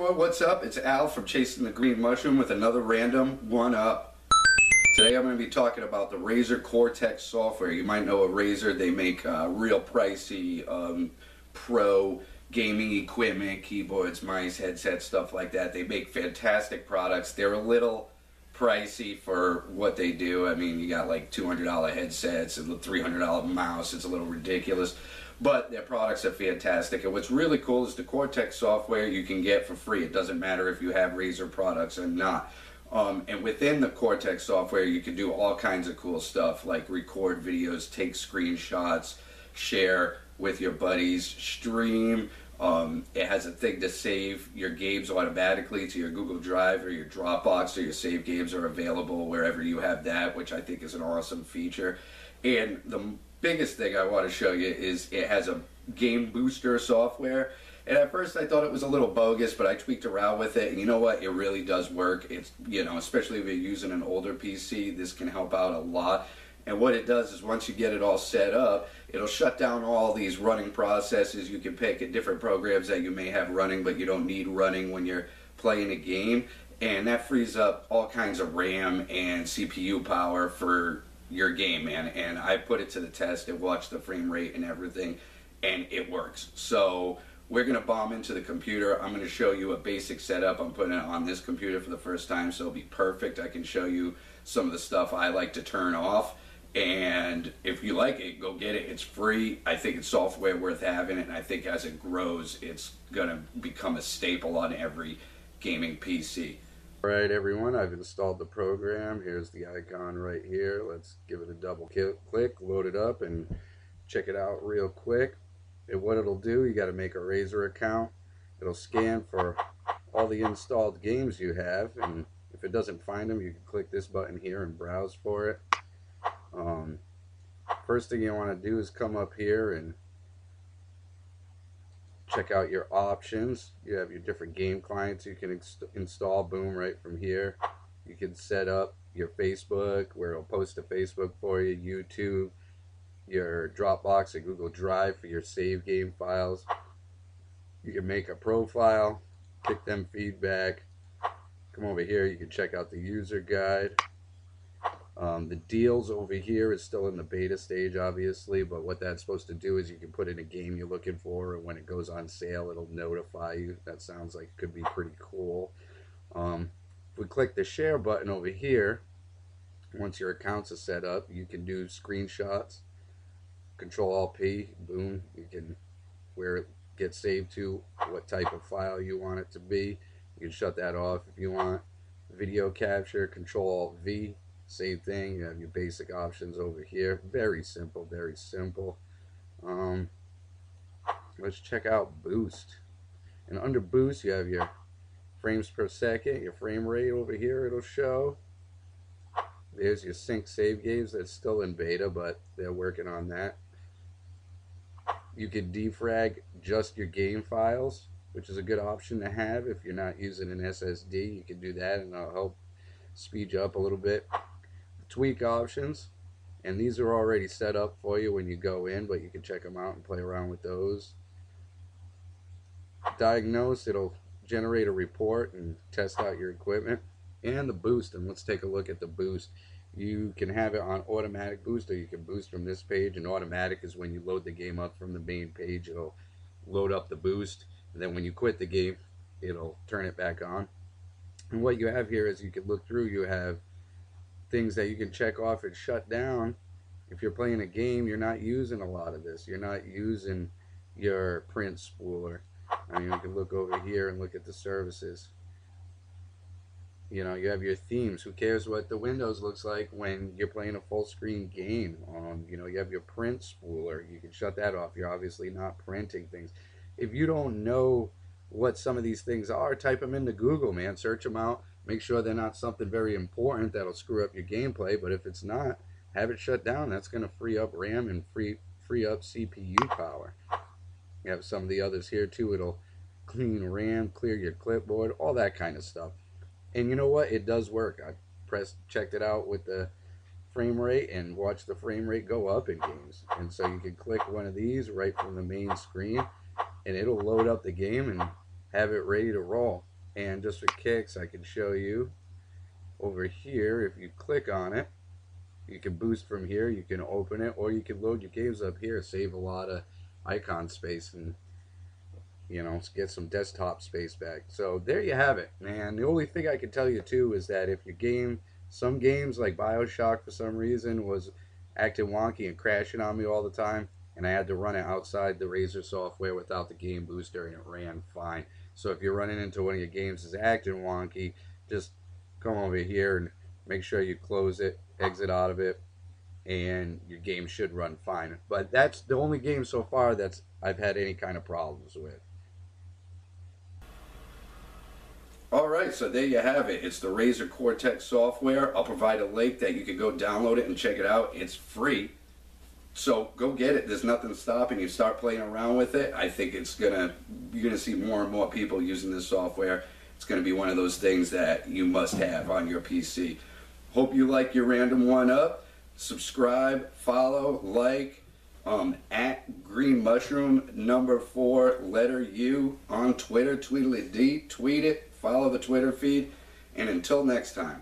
everyone, what's up? It's Al from Chasing the Green Mushroom with another random one-up. Today I'm going to be talking about the Razer Cortex software. You might know a Razer. They make real pricey pro gaming equipment, keyboards, mice, headsets, stuff like that. They make fantastic products. They're a little pricey for what they do. I mean, you got like $200 headsets and a $300 mouse. It's a little ridiculous. But their products are fantastic, and what's really cool is the Cortex software you can get for free. It doesn't matter if you have Razer products or not. And within the Cortex software, you can do all kinds of cool stuff like record videos, take screenshots, share with your buddies, stream. It has a thing to save your games automatically to your Google Drive or your Dropbox, so your save games are available wherever you have that, which I think is an awesome feature. And the biggest thing I want to show you is it has a game booster software, and at first I thought it was a little bogus, but I tweaked around with it, and you know what, it really does work. It's, you know, especially if you're using an older PC, this can help out a lot. And what it does is once you get it all set up, it'll shut down all these running processes you can pick at different programs that you may have running but you don't need running when you're playing a game, and that frees up all kinds of RAM and CPU power for your game, man. And I put it to the test and watched the frame rate and everything, and it works. So we're gonna bomb into the computer. I'm gonna show you a basic setup. I'm putting it on this computer for the first time, so it'll be perfect. I can show you some of the stuff I like to turn off, and if you like it, go get it. It's free. I think it's software worth having, and I think as it grows, it's gonna become a staple on every gaming PC. Alright everyone, I've installed the program. Here's the icon right here. Let's give it a double click, load it up, and check it out real quick. And what it'll do, you got to make a Razer account. It'll scan for all the installed games you have, and if it doesn't find them, you can click this button here and browse for it. First thing you want to do is come up here and check out your options. You have your different game clients you can install, boom, right from here. You can set up your Facebook, where it'll post to Facebook for you, YouTube, your Dropbox and Google Drive for your save game files. You can make a profile, kick them feedback. Come over here, you can check out the user guide. The deals over here is still in the beta stage, obviously, but what that's supposed to do is you can put in a game you're looking for, and when it goes on sale, it'll notify you. That sounds like it could be pretty cool. If we click the share button over here, once your accounts are set up, you can do screenshots. Control-Alt-P, boom, you can, where it gets saved to, what type of file you want it to be. You can shut that off if you want. Video capture, Control-Alt-V. Same thing, you have your basic options over here. Very simple, very simple. Let's check out Boost. And under Boost, you have your frames per second, your frame rate over here, it'll show. There's your sync save games. That's still in beta, but they're working on that. You can defrag just your game files, which is a good option to have if you're not using an SSD. You can do that, and it'll help speed you up a little bit. Tweak options, and these are already set up for you when you go in, but you can check them out and play around with those. Diagnose, it'll generate a report and test out your equipment. And the boost, and let's take a look at the boost. You can have it on automatic boost, or you can boost from this page, and automatic is when you load the game up from the main page. It'll load up the boost, and then when you quit the game, it'll turn it back on. And what you have here is, you can look through, you have things that you can check off and shut down. If you're playing a game, you're not using a lot of this. You're not using your print spooler. I mean, you can look over here and look at the services. You know, you have your themes. Who cares what the Windows looks like when you're playing a full screen game? You know, you have your print spooler. You can shut that off. You're obviously not printing things. If you don't know what some of these things are, type them into Google, man. Search them out. Make sure they're not something very important that'll screw up your gameplay, but if it's not, have it shut down. That's going to free up RAM and free up CPU power. You have some of the others here too. It'll clean RAM, clear your clipboard, all that kind of stuff. And you know what? It does work. I checked it out with the frame rate and watched the frame rate go up in games. And so you can click one of these right from the main screen, and it'll load up the game and have it ready to roll. And just for kicks, I can show you over here. If you click on it, you can boost from here, you can open it, or you can load your games up here, save a lot of icon space, and get some desktop space back. So there you have it, man. The only thing I can tell you too is that if your game, some games like Bioshock for some reason was acting wonky and crashing on me all the time, and I had to run it outside the Razer software without the game booster, and it ran fine. So if you're running into one of your games that's acting wonky, just come over here and make sure you close it, exit out of it, and your game should run fine. But that's the only game so far that's I've had any kind of problems with. Alright, so there you have it. It's the Razer Cortex software. I'll provide a link that you can go download it and check it out. It's free. So go get it. There's nothing stopping you. Start playing around with it. I think you're gonna see more and more people using this software. It's gonna be one of those things that you must have on your PC. Hope you like your random one up. Subscribe, follow, like, at Green Mushroom #4 letter U on Twitter, Tweedledee, tweet it, follow the Twitter feed, and until next time.